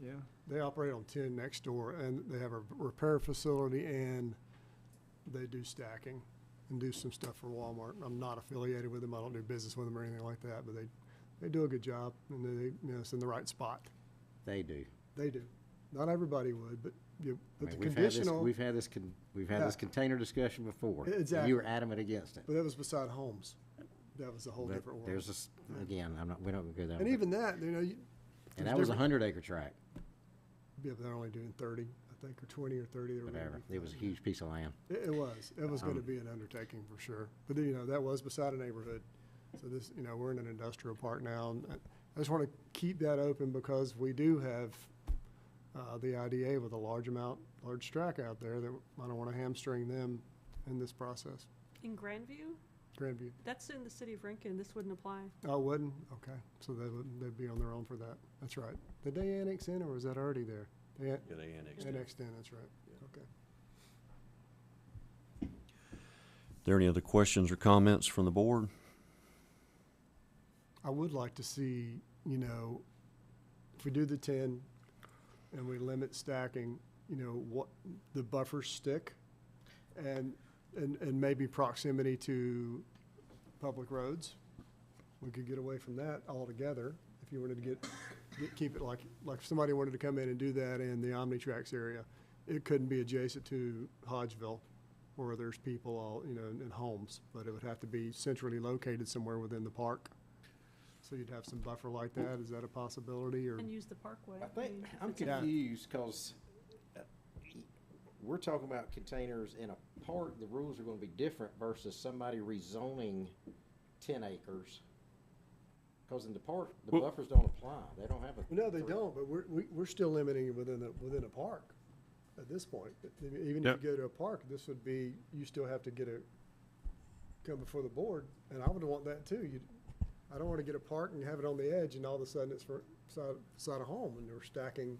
yeah. they operate on 10 next door, and they have a repair facility, and they do stacking and do some stuff for Walmart. I'm not affiliated with them, I don't do business with them or anything like that, but they do a good job, and it's in the right spot. They do. They do. Not everybody would, but I but the mean, conditional, We've had this Yeah. container discussion before. and Exactly. You were adamant against it. but that was beside homes. That was a whole But different world. there's this, again, we don't go down. And even that, And there's that was a different- 100-acre tract, Yeah, but they're only doing 30, I think, or 20 or 30. They were gonna whatever. do. It was a huge piece of land. It was. It was gonna Um, be an undertaking for sure. But, that was beside a neighborhood. So this, we're in an industrial park now. And I just wanna keep that open because we do have, the IDA with a large tract out there that I don't wanna hamstring them in this process. In Grandview, Grandview. that's in the city of Rankin, this wouldn't apply. Oh, wouldn't? Okay. So they'd be on their own for that. That's right. Did they annex in or was that already there? They Yeah, they annexed it. annexed in, that's right. Okay. There any other questions or comments from the board? I would like to see, if we do the 10 and we limit stacking, what the buffers stick and maybe proximity to public roads. We could get away from that altogether if you wanted to keep it like if somebody wanted to come in and do that in the Omnitrax area. It couldn't be adjacent to Hodgeville where there's people all, in homes, but it would have to be centrally located somewhere within the park. So you'd have some buffer like that. Is that a possibility or? And use the parkway. I think, mean, I'm it's a- Yeah. confused, because we're talking about containers in a park, the rules are gonna be different versus somebody rezoning 10 acres. Because in the park, the Well- buffers don't apply, they don't have a. No, they don't, but we're still limiting it within a park at this point. Even Yeah. if you go to a park, this would be, you still have to come before the board, and I would want that too. I don't want to get a park and have it on the edge, and all of a sudden it's for side of home, and we're stacking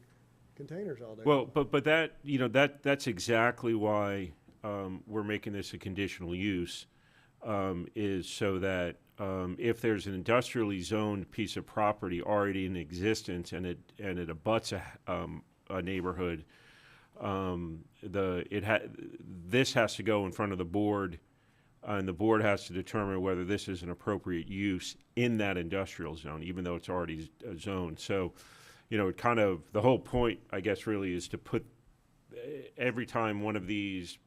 containers all day. Well, but that, that's exactly why we're making this a conditional use, is so that if there's an industrially zoned piece of property already in existence and it abuts a neighborhood, this has to go in front of the board, and the board has to determine whether this is an appropriate use in that industrial zone, even though it's already zoned. So, the whole point, I guess, really is to put, every time one of these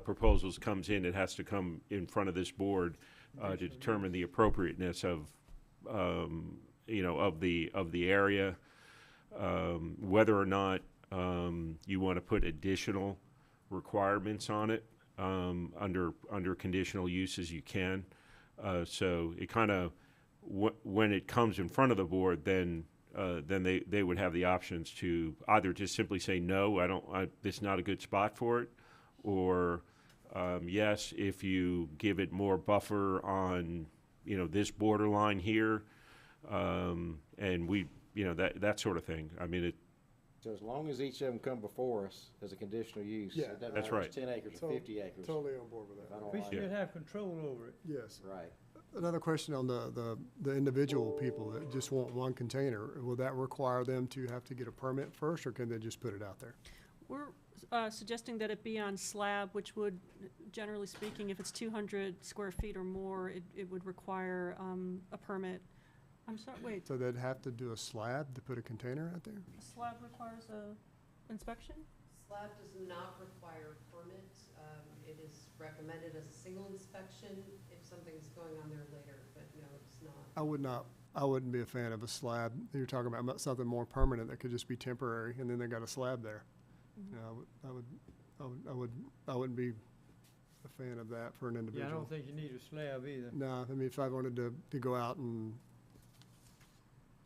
proposals comes in, it has to come in front of this board to determine the appropriateness of, of the area, whether or not you want to put additional requirements on it. Under conditional uses, you can. So it when it comes in front of the board, then they would have the options to either just simply say, no, this is not a good spot for it, or yes, if you give it more buffer on, this borderline here, and that sort of thing. I mean, So as long as each of them come before us as a conditional use, Yeah. it doesn't That's matter if it's right. 10 acres or 50 acres. Totally on board with I that. don't We like should it. have control over it. Yes. Right. Another question on the individual people that just want one container. Will that require them to have to get a permit first, or can they just put it out there? We're suggesting that it be on slab, which would, generally speaking, if it's 200 square feet or more, it would require a permit. I'm sorry, wait, So they'd have to do a slab to put a container out there? a slab requires a inspection? Slab does not require a permit. It is recommended as a single inspection if something's going on there later, but no, it's not. I wouldn't be a fan of a slab. You're talking about something more permanent that could just be temporary, and then they got a slab there. I wouldn't be a fan of that for an Yeah, I individual. don't think you need a slab either. No, I mean, if I wanted to go out and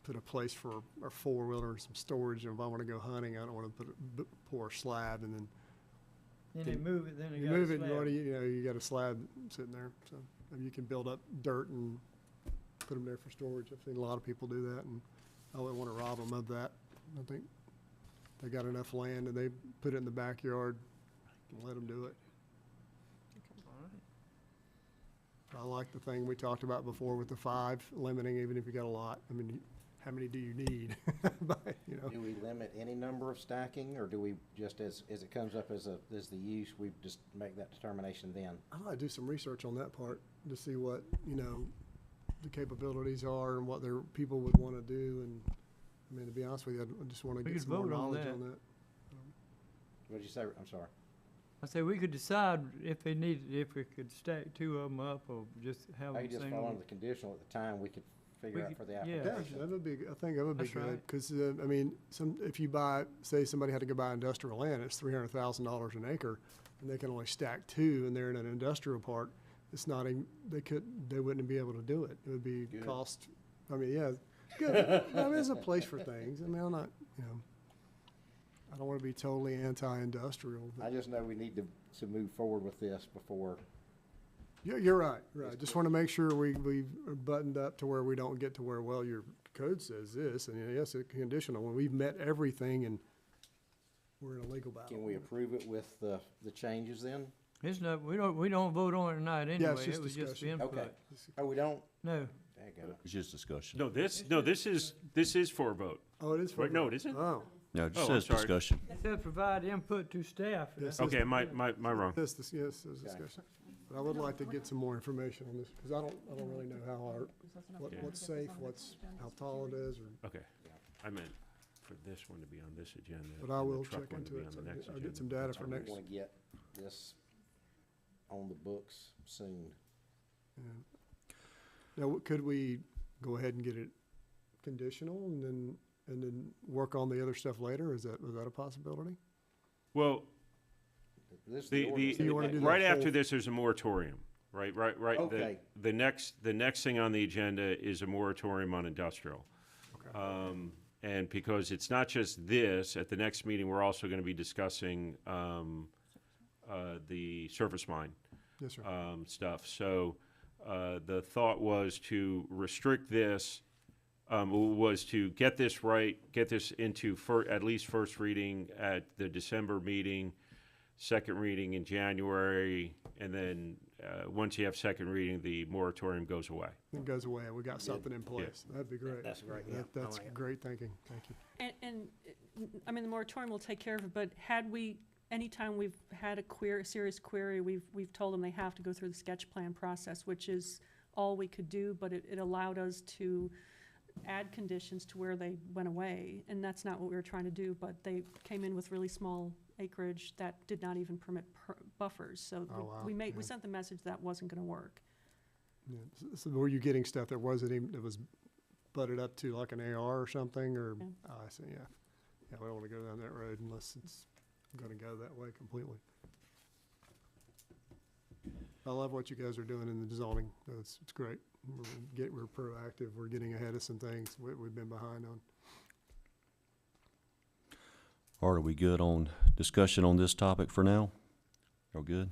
put a place for a four-wheeler and some storage, and if I wanna go hunting, I don't wanna pour a slab and then Then they move it, then they you got a move it, and you slab. already, you got a slab sitting there, so maybe you can build up dirt and put them there for storage. I've seen a lot of people do that, and I wouldn't wanna rob them of that. I think they got enough land and they put it in the backyard and let them do it. I like the thing we talked about before with the 5 limiting, even if you got a lot. I mean, how many do you need? But, you know, Do we limit any number of stacking, or do we just, as it comes up as the use, we just make that determination then? I'd like to do some research on that part to see what, the capabilities are and what their people would wanna do. And, I mean, to be honest with you, I just wanna We get could some more vote on knowledge that. on that. What'd you say? I'm sorry. I say we could decide if they needed, if we could stack 2 of them up or just have I them could just single. fall under the conditional at the time, we could figure We out could- for the yeah. Yeah, application. that would be, I think that would be That's good, right. because, I mean, if you buy, say somebody had to go buy industrial land, it's $300,000 an acre, and they can only stack 2, and they're in an industrial park, it's not even, they wouldn't be able to do it. It would be Good. cost, I mean, yeah, good. I mean, there's a place for things. I mean, I'm not, I don't wanna be totally anti-industrial, I but, just know we need to move forward with this before. you're right, Just wanna make sure we are buttoned up to where we don't get to where, well, your code says this, and yes, it's conditional, when we've met everything and we're in a legal battle. Can we approve it with the changes then? It's not, we don't vote on it tonight Yeah, anyway. it's just It was just discussion. input. Okay. Oh, we don't? No, Daggone. It's just discussion. No, this is for a vote. Oh, it is for. Wait, no, it isn't? Oh. No, it just Oh, I'm says sorry. discussion. it said provide input to staff. Yes, Okay, am I wrong? Yes, yes, there's discussion. But I would like to get some more information on this, because I don't really know how Okay. what's safe, how tall it is, or, Okay, I meant for this one to be on this agenda. but I and the will truck check one to into be it. on So the next I'll agenda. get some data I for would next. wanna get this on the books soon. Yeah. Now, could we go ahead and get it conditional and then work on the other stuff later? Is that a possibility? Well, This is the, ordinance So you wanna that- do the right whole- after this, there's a moratorium, right? Okay. The next thing on the agenda is a moratorium on industrial. Okay. And because it's not just this, at the next meeting, we're also gonna be discussing, the surface mine, Yes, sir. stuff. So, the thought was to restrict this, was to get this right, get this into at least first reading at the December meeting, second reading in January, and then, once you have second reading, the moratorium goes away. It goes away, and we got something in place. That'd be great. That's great, yeah. That's I like it. great thinking. Thank you. And, I mean, the moratorium will take care of it, but anytime we've had a serious query, we've told them they have to go through the sketch plan process, which is all we could do, but it allowed us to add conditions to where they went away, and that's not what we were trying to do, but they came in with really small acreage that did not even permit buffers, so Oh, wow, we yeah. sent the message that wasn't gonna work. Yeah. So were you getting stuff that wasn't even, that was butted up to like an AR or something, or, Yeah. oh, I see, yeah. Yeah, we don't wanna go down that road unless it's gonna go that way completely. I love what you guys are doing in the zoning. It's great. We're proactive. We're getting ahead of some things we've been behind on. Are we good on discussion on this topic for now? Are we good?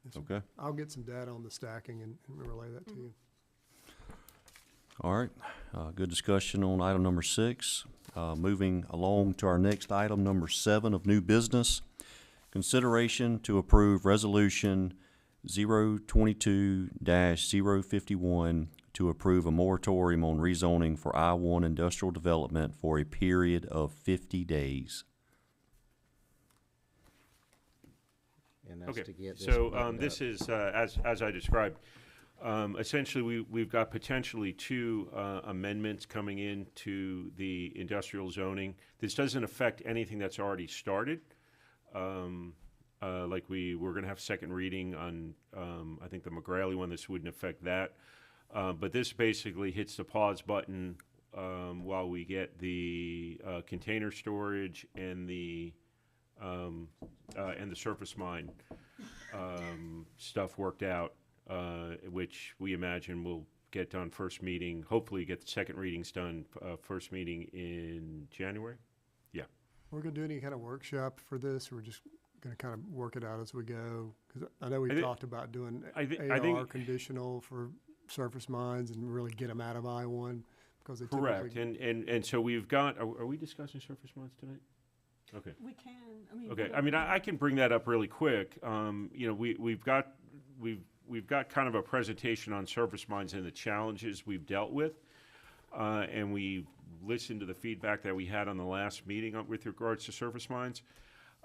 Yes, sir. Okay. I'll get some data on the stacking and relay that to you. All right, good discussion on item number 6. Moving along to our next item, number 7 of new business. Consideration to approve resolution 022-051 to approve a moratorium on rezoning for I-1 industrial development for a period of 50 days. And that's Okay, to get this. so, buttoned this up. is, as I described, essentially, we've got potentially 2 amendments coming into the industrial zoning. This doesn't affect anything that's already started. Like we're gonna have second reading on, I think the McGrady one, this wouldn't affect that. But this basically hits the pause button, while we get the, container storage and the surface mine, stuff worked out, which we imagine will get done first meeting, hopefully get the second readings done, first meeting in January. We're gonna do any kind of workshop for this, or we're just gonna kind of work it out as we go? Because I know we I thi- talked about doing I thi- I AR think- conditional for surface mines and really get them out of I-1, because they Correct, typically. and so we've got, are we discussing surface mines tonight? Okay. We can, I mean. Okay, I mean, I can bring that up really quick. You know, we've got kind of a presentation on surface mines and the challenges we've dealt with. And we listened to the feedback that we had on the last meeting with regards to surface mines.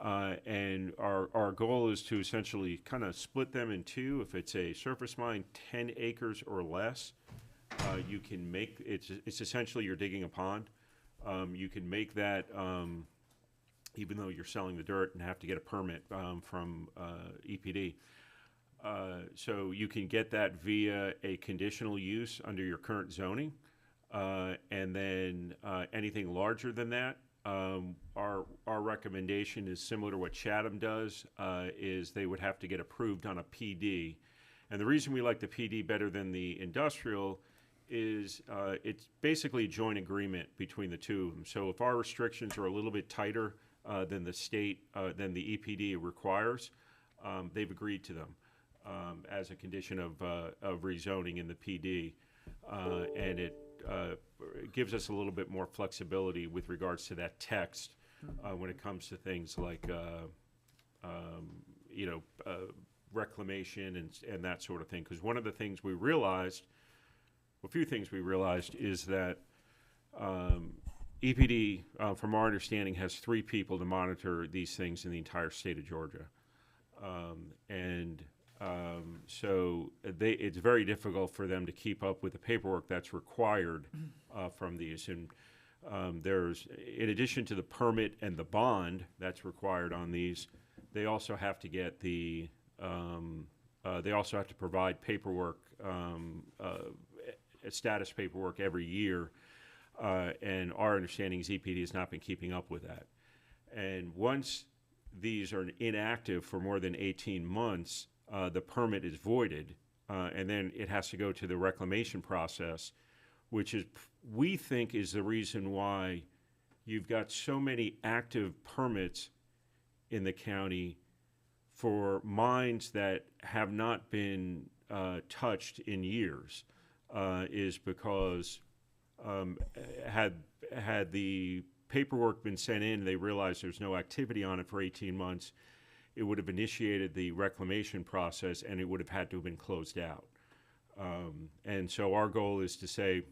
And our goal is to essentially kind of split them in two. If it's a surface mine, 10 acres or less, you can make, it's essentially you're digging a pond. You can make that, even though you're selling the dirt and have to get a permit from EPD. So you can get that via a conditional use under your current zoning. And then anything larger than that, our recommendation is similar to what Chatham does, is they would have to get approved on a PD. And the reason we like the PD better than the industrial is it's basically a joint agreement between the two of them. So if our restrictions are a little bit tighter than the state, than the EPD requires, they've agreed to them as a condition of rezoning in the PD. And it gives us a little bit more flexibility with regards to that text when it comes to things like, you know, reclamation and that sort of thing. Because one of the things we realized, a few things we realized, is that EPD, from our understanding, has 3 people to monitor these things in the entire state of Georgia. So it's very difficult for them to keep up with the paperwork that's required from these. And there's, in addition to the permit and the bond that's required on these, they also have to get the, they also have to provide paperwork, status paperwork every year. And our understanding is EPD has not been keeping up with that. And once these are inactive for more than 18 months, the permit is voided, and then it has to go to the reclamation process, which is, we think, is the reason why you've got so many active permits in the county for mines that have not been touched in years, is because had the paperwork been sent in, they realized there's no activity on it for 18 months, it would have initiated the reclamation process and it would have had to have been closed out. And so our goal is to say,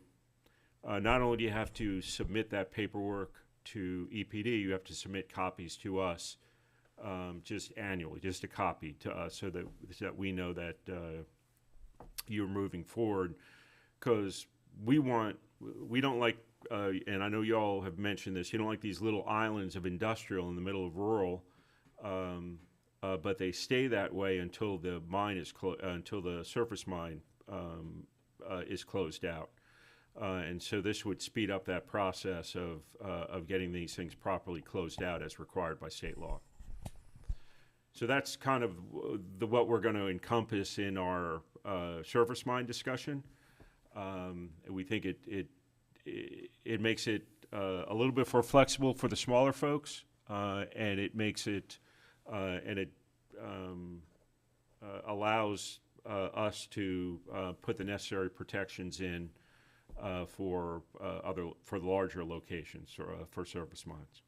not only do you have to submit that paperwork to EPD, you have to submit copies to us just annually, just a copy to us, so that we know that you're moving forward. Because we don't like, and I know you all have mentioned this, you don't like these little islands of industrial in the middle of rural, but they stay that way until the mine is until the surface mine is closed out. And so this would speed up that process of getting these things properly closed out as required by state law. So that's kind of what we're going to encompass in our surface mine discussion. We think it makes it a little bit more flexible for the smaller folks, and it makes it allows us to put the necessary protections in for the larger locations for surface mines.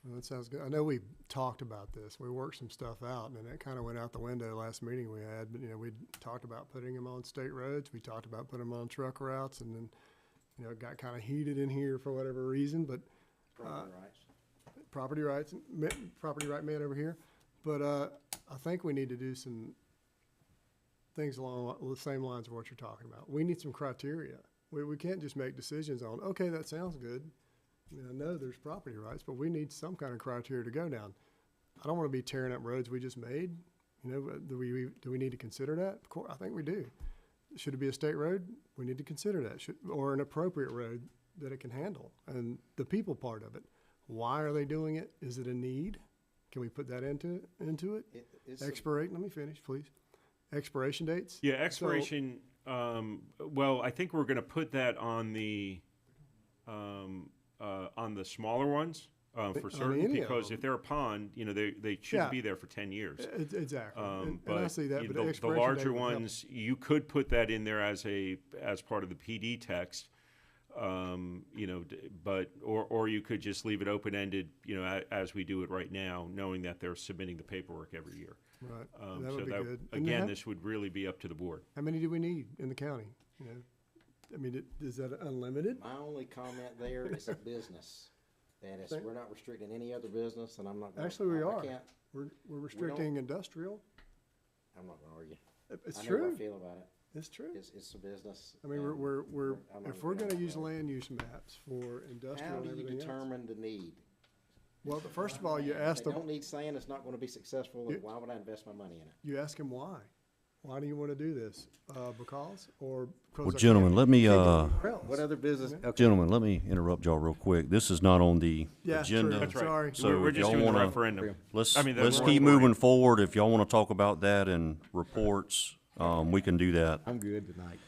Well, that sounds good. I know we talked about this. We worked some stuff out, and then it kind of went out the window last meeting we had. But, you know, we talked about putting them on state roads. We talked about putting them on truck routes, and then, you know, it got kind of heated in here for whatever reason. But property rights, property right man over here. But I think we need to do some things along the same lines of what you're talking about. We need some criteria. We can't just make decisions on, okay, that sounds good. I mean, I know there's property rights, but we need some kind of criteria to go down. I don't want to be tearing up roads we just made. You know, do we need to consider that? Of course, I think we do. Should it be a state road? We need to consider that. Or an appropriate road that it can handle. And the people part of it. Why are they doing it? Is it a need? Can we put that into it? Let me finish, please. Expiration dates? Yeah, expiration, well, I think we're gonna put that on the smaller ones, for certain, any of because them. if they're a pond, you know, they Yeah. should be there for 10 years. Exactly. And I But see that, you- but the expiration date larger would help. ones, you could put that in there as part of the PD text. You know, or you could just leave it open-ended, you know, as we do it right now, knowing that they're submitting the paperwork every year. Right. So That would be good. And again, how- this would really be up to the board. How many do we need in the county? You know, I mean, is that unlimited? My only comment there is a business. And it's, we're not restricting any other business, and I'm not gonna. Actually, we I are. can't, We're restricting industrial. I'm not gonna argue. It's I know how true. I feel about it. It's true. It's a business. I mean, and I'm not if we're gonna gonna go use that way. land use maps for How industrial and do you everything else. determine the need? Well, first of all, you If ask they them, don't need sand, it's not gonna be successful, You- then why would I invest my money in it? you ask them why. Why do you wanna do this? Because, or? 'cause Well, I can't- gentlemen, let me, can't get anywhere else. What other business? Yeah. Okay. Gentlemen, let me interrupt y'all real quick. This is not on the Yeah, true. agenda. That's right. Sorry. So We're if just y'all doing the wanna- referendum. Let's, I mean, the let's keep moratorium. moving forward. If y'all want to talk about that in reports, we can do that. I'm good tonight.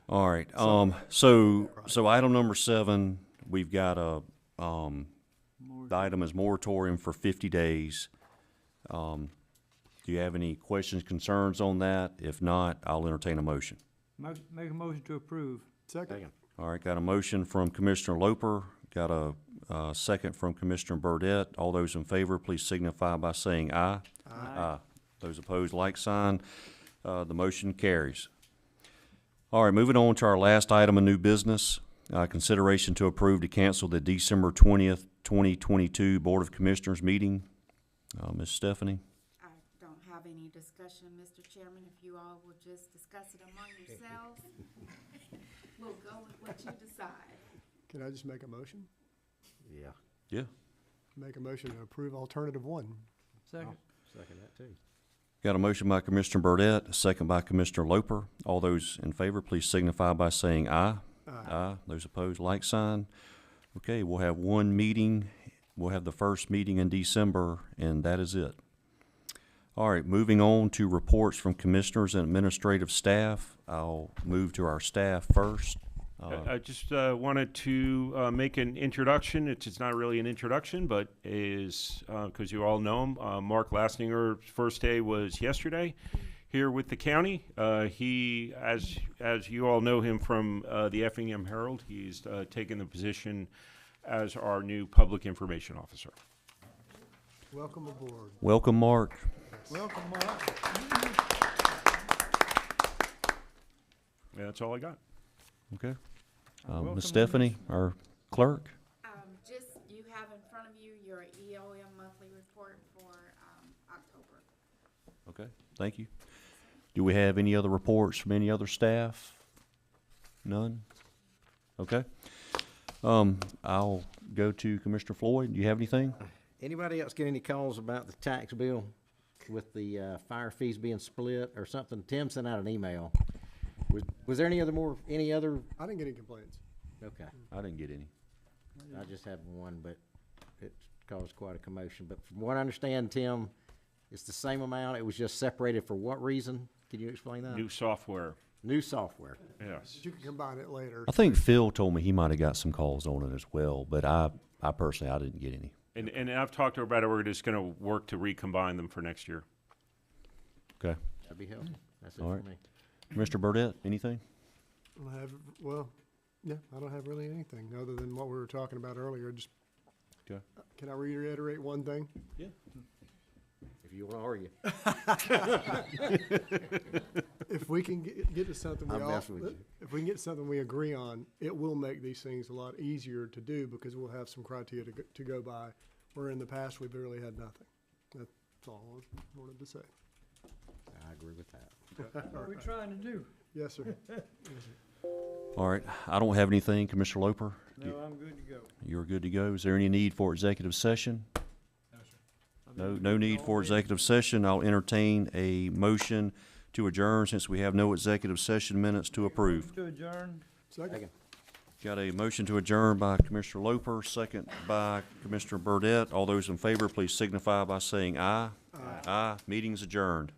All right, so item number 7, we've got the item is moratorium for 50 days. Do you have any questions, concerns on that? If not, I'll entertain a motion. Make a motion to approve. Second. All right, got a motion from Commissioner Loper, got a second from Commissioner Burdette. All those in favor, please signify by saying aye. Aye. Those opposed, like sign. The motion carries. All right, moving on to our last item of new business, consideration to approve to cancel the December 20th, 2022 Board of Commissioners meeting. Ms. Stephanie? I don't have any discussion, Mr. Chairman. If you all will just discuss it among yourselves, we'll go with what you decide. Can I just make a motion? Yeah, Yeah. Make a motion to approve alternative 1. Second. second that too. Got a motion by Commissioner Burdette, a second by Commissioner Loper. All those in favor, please signify by saying aye. Aye. Those opposed, like sign. Okay, we'll have one meeting. We'll have the first meeting in December, and that is it. All right, moving on to reports from commissioners and administrative staff. I'll move to our staff first. I just wanted to make an introduction. It's not really an introduction, but is, because you all know him, Mark Lastinger, first day was yesterday here with the county. He, as you all know him from the Effingham Herald, he's taken the position as our new public information officer. Welcome aboard. Welcome, Mark. Welcome, Mark. And that's all I got. Okay. welcome, Ms. Stephanie, our clerk. Just, you have in front of you your EOM monthly report for, October. Okay, thank you. Do we have any other reports from any other staff? None? Okay. I'll go to Commissioner Floyd. Do you have anything? Anybody else get any calls about the tax bill with the fire fees being split or something? Tim sent out an email. Was there any other? I didn't get any complaints. Okay, I didn't get any. I just had one, but it caused quite a commotion. But from what I understand, Tim, it's the same amount. It was just separated for what reason? Can you explain that? New software, New software. yes. You can combine it later. I think Phil told me he might have got some calls on it as well, but I personally, I didn't get any. And I've talked to her about it. We're just going to work to recombine them for next year. Okay. That'd be helpful. That's it All for right. me. Mr. Burdette, anything? I don't have, well, yeah, I don't have really anything other than what we were talking about earlier. Just, Okay. can I reiterate one thing? If you want to argue. If we can get to something we I'm all, messing with you. if we can get to something we agree on, it will make these things a lot easier to do because we'll have some criteria to go by, where in the past we've really had nothing. That's all I wanted to say. I agree with that. What are we trying to do? Yes, sir. All right. I don't have anything. Commissioner Loper, No, I'm good to go. you're good to go. Is there any need for executive session? No need for executive session. I'll entertain a motion to adjourn since we have no executive session minutes to approve. To adjourn. Second. Got a motion to adjourn by Commissioner Loper, second by Commissioner Burdette. All those in favor, please signify by saying aye. Aye. Meeting's adjourned.